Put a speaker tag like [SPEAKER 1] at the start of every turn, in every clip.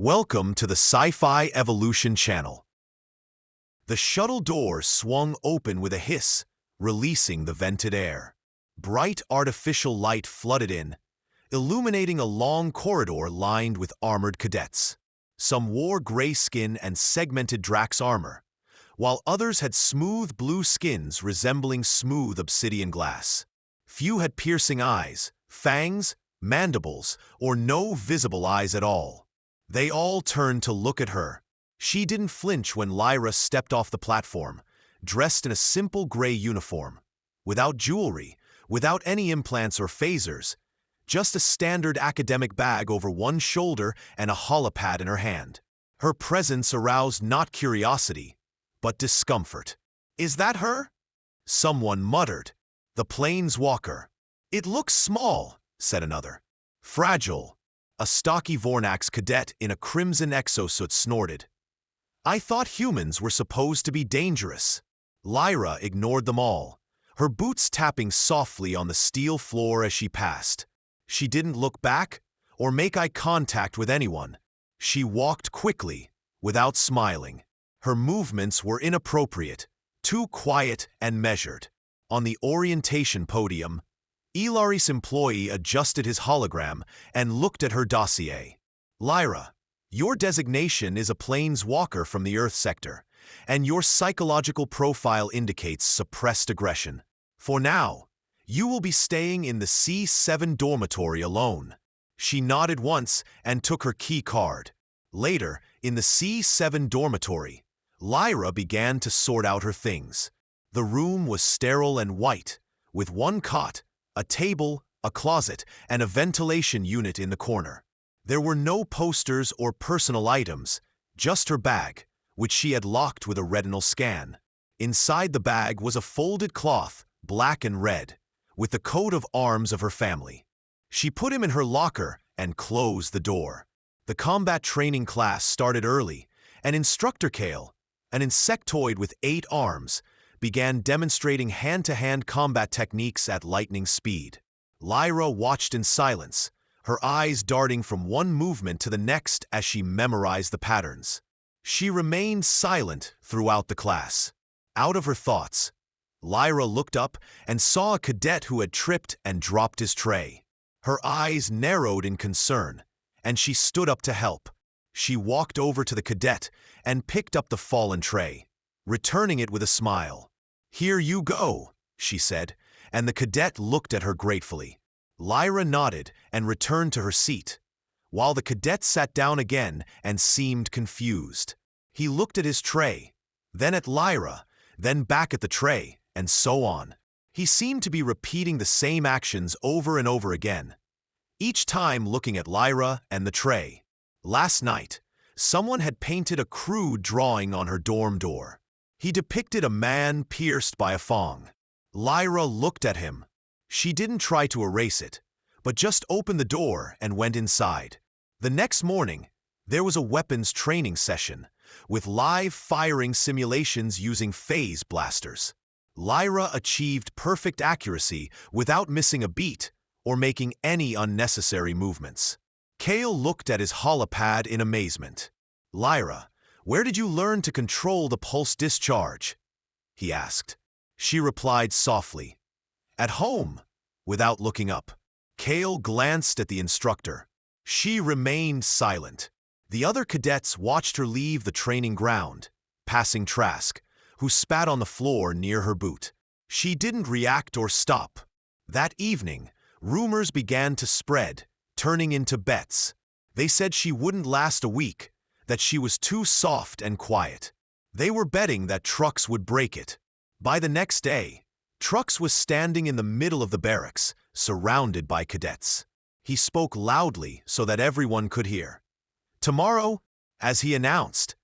[SPEAKER 1] Welcome to the Sci-Fi Evolution channel. The shuttle door swung open with a hiss, releasing the vented air. Bright artificial light flooded in, illuminating a long corridor lined with armored cadets. Some wore gray skin and segmented Drax armor, while others had smooth blue skins resembling smooth obsidian glass. Few had piercing eyes, fangs, mandibles, or no visible eyes at all. They all turned to look at her. She didn't flinch when Lyra stepped off the platform, dressed in a simple gray uniform, without jewelry, without any implants or phasers, just a standard academic bag over one shoulder and a holopad in her hand. Her presence aroused not curiosity, but discomfort. "Is that her?" Someone muttered. "The Planeswalker." "It looks small," said another. "Fragile." A stocky Vornax cadet in a crimson exosuit snorted. "I thought humans were supposed to be dangerous." Lyra ignored them all, her boots tapping softly on the steel floor as she passed. She didn't look back or make eye contact with anyone. She walked quickly, without smiling. Her movements were inappropriate, too quiet and measured. On the orientation podium, Ilaris' employee adjusted his hologram and looked at her dossier. "Lyra, your designation is a Planeswalker from the Earth sector, and your psychological profile indicates suppressed aggression. For now, you will be staying in the C7 dormitory alone." She nodded once and took her key card. Later, in the C7 dormitory, Lyra began to sort out her things. The room was sterile and white, with one cot, a table, a closet, and a ventilation unit in the corner. There were no posters or personal items, just her bag, which she had locked with a retinal scan. Inside the bag was a folded cloth, black and red, with the coat of arms of her family. She put him in her locker and closed the door. The combat training class started early, and Instructor Kale, an insectoid with 8 arms, began demonstrating hand-to-hand combat techniques at lightning speed. Lyra watched in silence, her eyes darting from one movement to the next as she memorized the patterns. She remained silent throughout the class. Out of her thoughts, Lyra looked up and saw a cadet who had tripped and dropped his tray. Her eyes narrowed in concern, and she stood up to help. She walked over to the cadet and picked up the fallen tray, returning it with a smile. "Here you go," she said, and the cadet looked at her gratefully. Lyra nodded and returned to her seat, while the cadet sat down again and seemed confused. He looked at his tray, then at Lyra, then back at the tray, and so on. He seemed to be repeating the same actions over and over again, each time looking at Lyra and the tray. Last night, someone had painted a crude drawing on her dorm door. He depicted a man pierced by a fong. Lyra looked at him. She didn't try to erase it, but just opened the door and went inside. The next morning, there was a weapons training session, with live firing simulations using phase blasters. Lyra achieved perfect accuracy without missing a beat or making any unnecessary movements. Kale looked at his holopad in amazement. "Lyra, where did you learn to control the pulse discharge?" he asked. She replied softly, "At home," without looking up. Kale glanced at the instructor. She remained silent. The other cadets watched her leave the training ground, passing Trask, who spat on the floor near her boot. She didn't react or stop. That evening, rumors began to spread, turning into bets. They said she wouldn't last a week, that she was too soft and quiet. They were betting that Trux would break it. By the next day, Trux was standing in the middle of the barracks, surrounded by cadets. He spoke loudly so that everyone could hear. "Tomorrow," as he announced,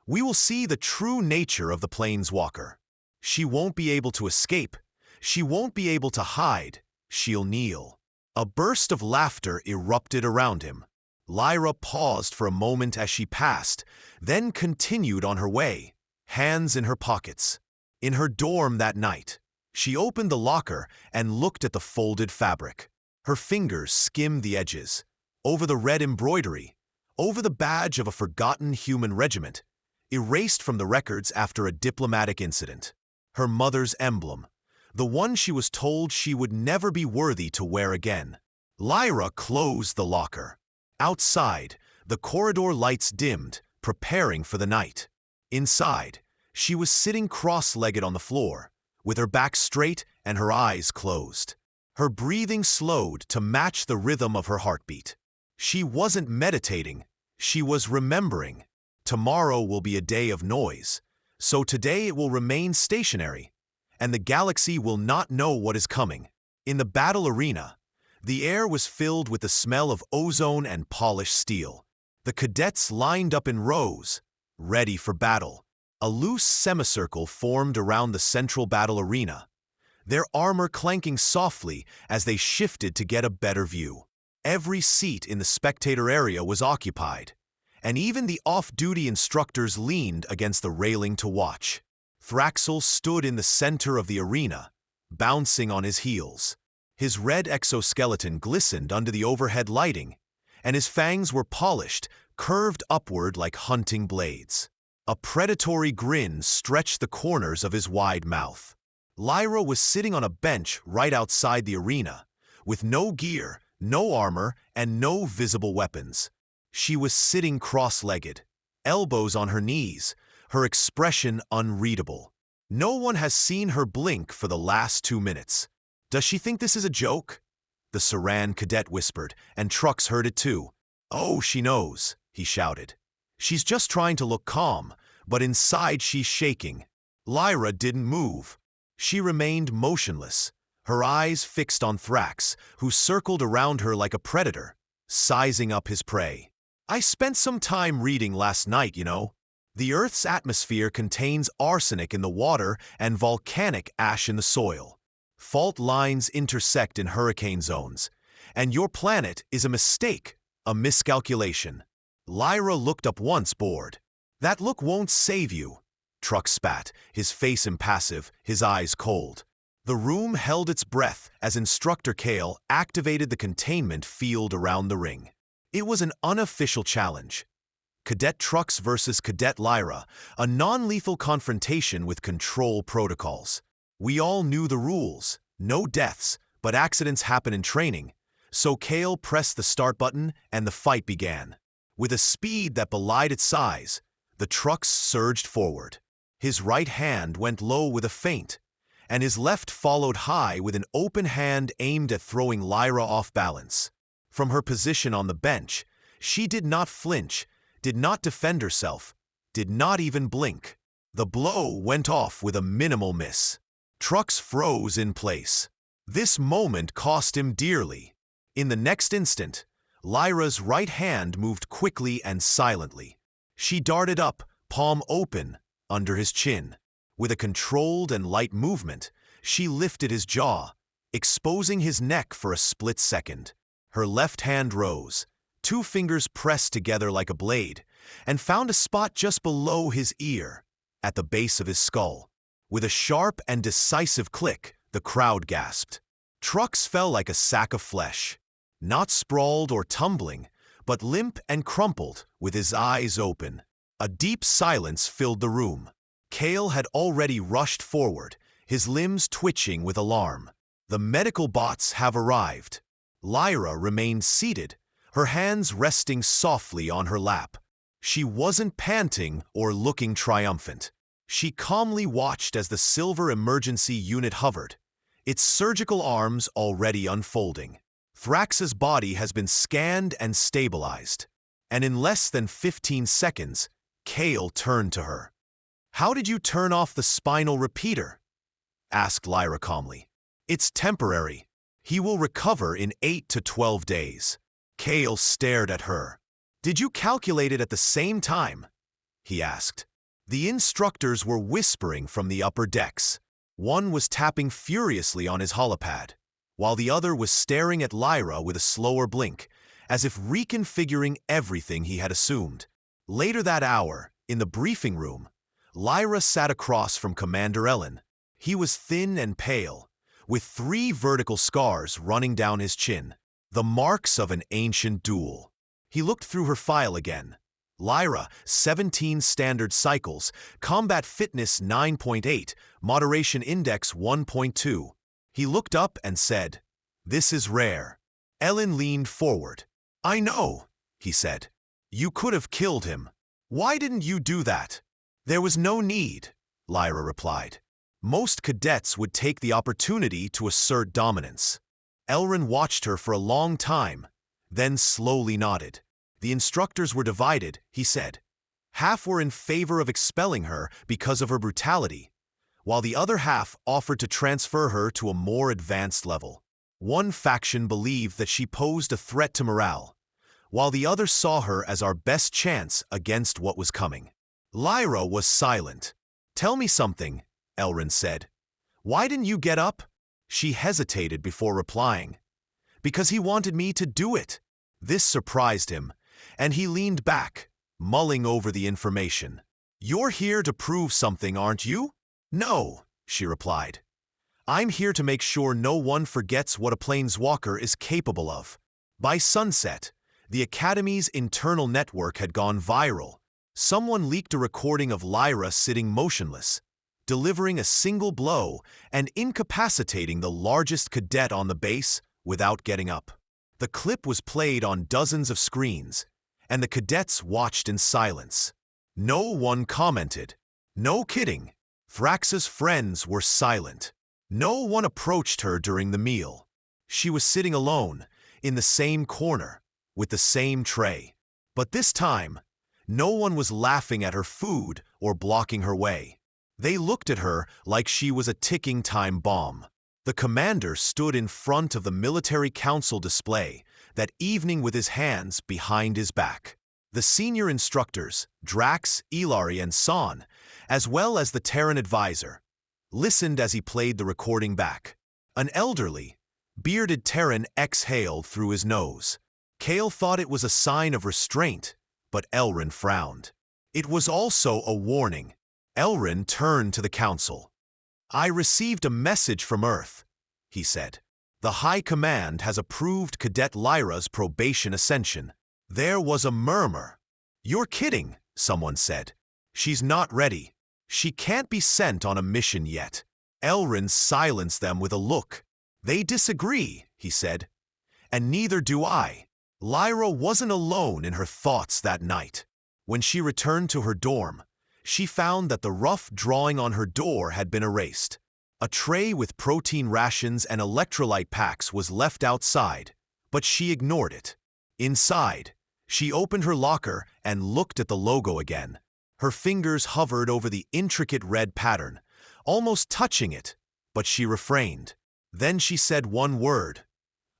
[SPEAKER 1] "we will see the true nature of the Planeswalker. She won't be able to escape. She won't be able to hide. She'll kneel." A burst of laughter erupted around him. Lyra paused for a moment as she passed, then continued on her way, hands in her pockets. In her dorm that night, she opened the locker and looked at the folded fabric. Her fingers skimmed the edges, over the red embroidery, over the badge of a forgotten human regiment, erased from the records after a diplomatic incident. Her mother's emblem, the one she was told she would never be worthy to wear again. Lyra closed the locker. Outside, the corridor lights dimmed, preparing for the night. Inside, she was sitting cross-legged on the floor, with her back straight and her eyes closed. Her breathing slowed to match the rhythm of her heartbeat. She wasn't meditating, she was remembering. Tomorrow will be a day of noise, so today it will remain stationary, and the galaxy will not know what is coming. In the battle arena, the air was filled with the smell of ozone and polished steel. The cadets lined up in rows, ready for battle. A loose semicircle formed around the central battle arena, their armor clanking softly as they shifted to get a better view. Every seat in the spectator area was occupied, and even the off-duty instructors leaned against the railing to watch. Thraxel stood in the center of the arena, bouncing on his heels. His red exoskeleton glistened under the overhead lighting, and his fangs were polished, curved upward like hunting blades. A predatory grin stretched the corners of his wide mouth. Lyra was sitting on a bench right outside the arena, with no gear, no armor, and no visible weapons. She was sitting cross-legged, elbows on her knees, her expression unreadable. No one has seen her blink for the last 2 minutes. Does she think this is a joke? The Saran cadet whispered, and Trux heard it too. Oh, she knows, he shouted. She's just trying to look calm, but inside she's shaking. Lyra didn't move. She remained motionless, her eyes fixed on Thrax, who circled around her like a predator, sizing up his prey. I spent some time reading last night, you know. The Earth's atmosphere contains arsenic in the water and volcanic ash in the soil. Fault lines intersect in hurricane zones, and your planet is a mistake, a miscalculation. Lyra looked up once, bored. That look won't save you. Trux spat, his face impassive, his eyes cold. The room held its breath as Instructor Kale activated the containment field around the ring. It was an unofficial challenge. Cadet Trux versus Cadet Lyra, a non-lethal confrontation with control protocols. We all knew the rules. No deaths, but accidents happen in training. So Kale pressed the start button and the fight began. With a speed that belied its size, the Trux surged forward. His right hand went low with a feint, and his left followed high with an open hand aimed at throwing Lyra off balance. From her position on the bench, she did not flinch, did not defend herself, did not even blink. The blow went off with a minimal miss. Trux froze in place. This moment cost him dearly. In the next instant, Lyra's right hand moved quickly and silently. She darted up, palm open, under his chin. With a controlled and light movement, she lifted his jaw, exposing his neck for a split second. Her left hand rose, 2 fingers pressed together like a blade, and found a spot just below his ear, at the base of his skull. With a sharp and decisive click, the crowd gasped. Trux fell like a sack of flesh, not sprawled or tumbling, but limp and crumpled, with his eyes open. A deep silence filled the room. Kale had already rushed forward, his limbs twitching with alarm. The medical bots have arrived. Lyra remained seated, her hands resting softly on her lap. She wasn't panting or looking triumphant. She calmly watched as the silver emergency unit hovered, its surgical arms already unfolding. Thrax's body has been scanned and stabilized, and in less than 15 seconds, Kale turned to her. "How did you turn off the spinal repeater?" asked Lyra calmly. "It's temporary. He will recover in 8 to 12 days. Kale stared at her. "Did you calculate it at the same time?" he asked. The instructors were whispering from the upper decks. One was tapping furiously on his holopad, while the other was staring at Lyra with a slower blink, as if reconfiguring everything he had assumed. Later that hour, in the briefing room, Lyra sat across from Commander Ellen. He was thin and pale, with 3 vertical scars running down his chin, the marks of an ancient duel. He looked through her file again. Lyra, 17 standard cycles, combat fitness 9.8, moderation index 1.2. He looked up and said, "This is rare." Ellen leaned forward. "I know," he said. "You could have killed him. Why didn't you do that?" "There was no need," Lyra replied. "Most cadets would take the opportunity to assert dominance." Elrin watched her for a long time, then slowly nodded. The instructors were divided, he said. Half were in favor of expelling her because of her brutality, while the other half offered to transfer her to a more advanced level. One faction believed that she posed a threat to morale, while the other saw her as our best chance against what was coming. Lyra was silent. "Tell me something," Elrin said. "Why didn't you get up?" She hesitated before replying. "Because he wanted me to do it." This surprised him, and he leaned back, mulling over the information. "You're here to prove something, aren't you?" "No," she replied. "I'm here to make sure no one forgets what a Planeswalker is capable of." By sunset, the Academy's internal network had gone viral. Someone leaked a recording of Lyra sitting motionless, delivering a single blow and incapacitating the largest cadet on the base without getting up. The clip was played on dozens of screens, and the cadets watched in silence. No one commented. No kidding. Thrax's friends were silent. No one approached her during the meal. She was sitting alone, in the same corner, with the same tray. But this time, no one was laughing at her food or blocking her way. They looked at her like she was a ticking time bomb. The commander stood in front of the military council display that evening with his hands behind his back. The senior instructors, Drax, Ilari, and San, as well as the Terran advisor, listened as he played the recording back. An elderly, bearded Terran exhaled through his nose. Kale thought it was a sign of restraint, but Elrin frowned. It was also a warning. Elrin turned to the council. "I received a message from Earth," he said. "The High Command has approved Cadet Lyra's probation ascension." There was a murmur. "You're kidding," someone said. "She's not ready. She can't be sent on a mission yet." Elrin silenced them with a look. "They disagree," he said. "And neither do I." Lyra wasn't alone in her thoughts that night. When she returned to her dorm, she found that the rough drawing on her door had been erased. A tray with protein rations and electrolyte packs was left outside, but she ignored it. Inside, she opened her locker and looked at the logo again. Her fingers hovered over the intricate red pattern, almost touching it, but she refrained. Then she said one word.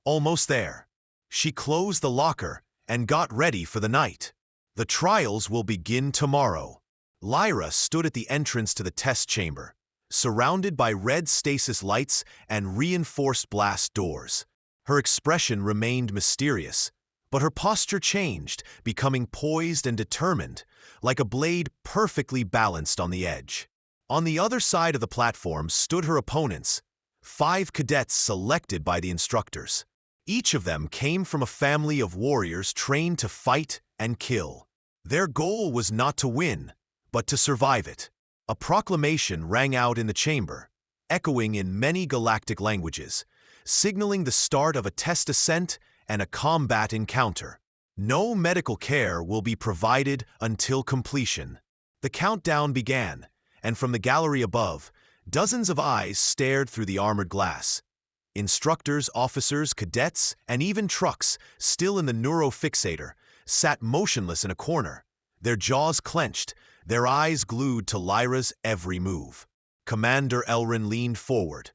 [SPEAKER 1] "Almost there." She closed the locker and got ready for the night. "The trials will begin tomorrow." Lyra stood at the entrance to the test chamber, surrounded by red stasis lights and reinforced blast doors. Her expression remained mysterious, but her posture changed, becoming poised and determined, like a blade perfectly balanced on the edge. On the other side of the platform stood her opponents, 5 cadets selected by the instructors. Each of them came from a family of warriors trained to fight and kill. Their goal was not to win, but to survive it. A proclamation rang out in the chamber, echoing in many galactic languages, signaling the start of a test ascent and a combat encounter. No medical care will be provided until completion. The countdown began, and from the gallery above, dozens of eyes stared through the armored glass. Instructors, officers, cadets, and even trucks, still in the neurofixator, sat motionless in a corner, their jaws clenched, their eyes glued to Lyra's every move. Commander Elrin leaned forward.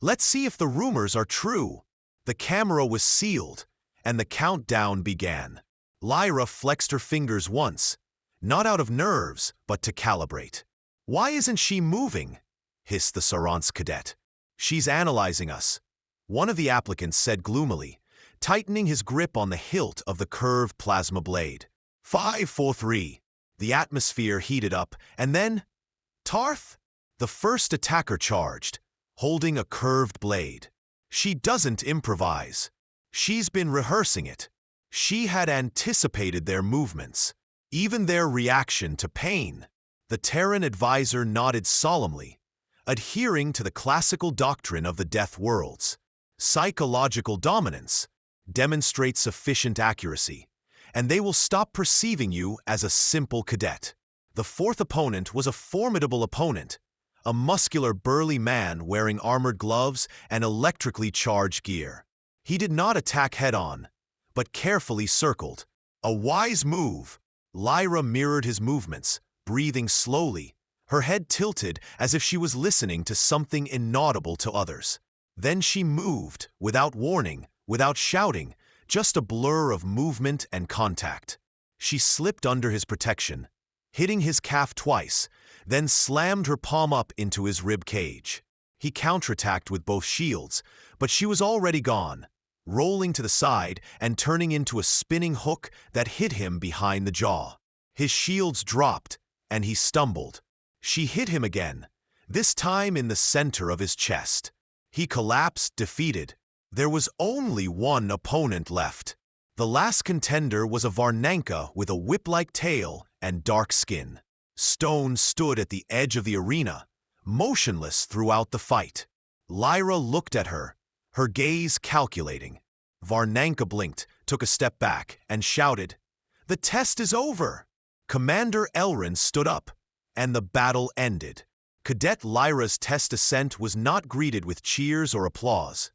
[SPEAKER 1] "Let's see if the rumors are true." The camera was sealed, and the countdown began. Lyra flexed her fingers once, not out of nerves, but to calibrate. "Why isn't she moving?" hissed the Saransk cadet. "She's analyzing us," one of the applicants said gloomily, tightening his grip on the hilt of the curved plasma blade. 543. The atmosphere heated up, and then, Tarth? The first attacker charged, holding a curved blade. "She doesn't improvise. She's been rehearsing it." She had anticipated their movements, even their reaction to pain. The Terran advisor nodded solemnly, adhering to the classical doctrine of the Death Worlds. Psychological dominance demonstrates sufficient accuracy, and they will stop perceiving you as a simple cadet. The fourth opponent was a formidable opponent, a muscular burly man wearing armored gloves and electrically charged gear. He did not attack head-on, but carefully circled. A wise move. Lyra mirrored his movements, breathing slowly, her head tilted as if she was listening to something inaudible to others. Then she moved, without warning, without shouting, just a blur of movement and contact. She slipped under his protection, hitting his calf twice, then slammed her palm up into his rib cage. He counterattacked with both shields, but she was already gone, rolling to the side and turning into a spinning hook that hit him behind the jaw. His shields dropped, and he stumbled. She hit him again, this time in the center of his chest. He collapsed, defeated. There was only one opponent left. The last contender was a Varnanka with a whip-like tail and dark skin. Stone stood at the edge of the arena, motionless throughout the fight. Lyra looked at her, her gaze calculating. Varnanka blinked, took a step back, and shouted, "The test is over!" Commander Elrin stood up, and the battle ended. Cadet Lyra's test ascent was not greeted with cheers or applause,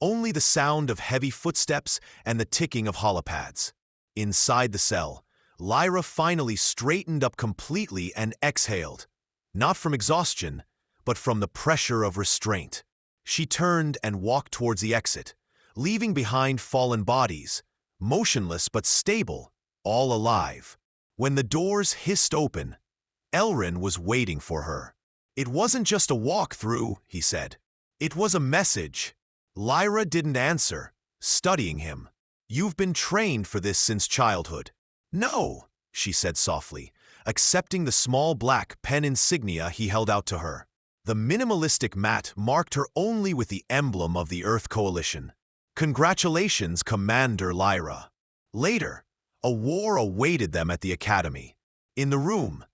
[SPEAKER 1] only the sound of heavy footsteps and the ticking of holopads. Inside the cell, Lyra finally straightened up completely and exhaled, not from exhaustion, but from the pressure of restraint. She turned and walked towards the exit, leaving behind fallen bodies, motionless but stable, all alive. When the doors hissed open, Elrin was waiting for her. "It wasn't just a walk-through," he said. "It was a message." Lyra didn't answer, studying him. "You've been trained for this since childhood." "No," she said softly, accepting the small black pen insignia he held out to her. The minimalistic mat marked her only with the emblem of the Earth Coalition. "Congratulations, Commander Lyra." Later, a war awaited them at the academy. In the room,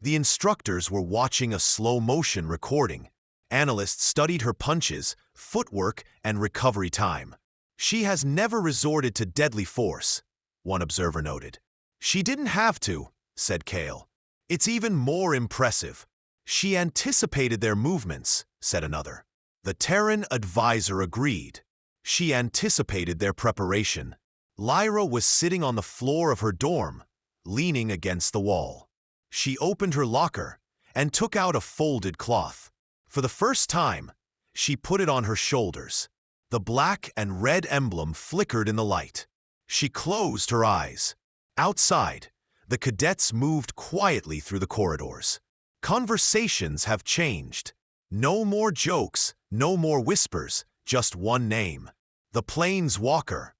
[SPEAKER 1] the instructors were watching a slow-motion recording. Analysts studied her punches, footwork, and recovery time. "She has never resorted to deadly force," one observer noted. "She didn't have to," said Kale. "It's even more impressive." "She anticipated their movements," said another. The Terran advisor agreed. She anticipated their preparation. Lyra was sitting on the floor of her dorm, leaning against the wall. She opened her locker and took out a folded cloth. For the first time, she put it on her shoulders. The black and red emblem flickered in the light. She closed her eyes. Outside, the cadets moved quietly through the corridors. Conversations have changed. No more jokes, no more whispers, just one name. The Planeswalker.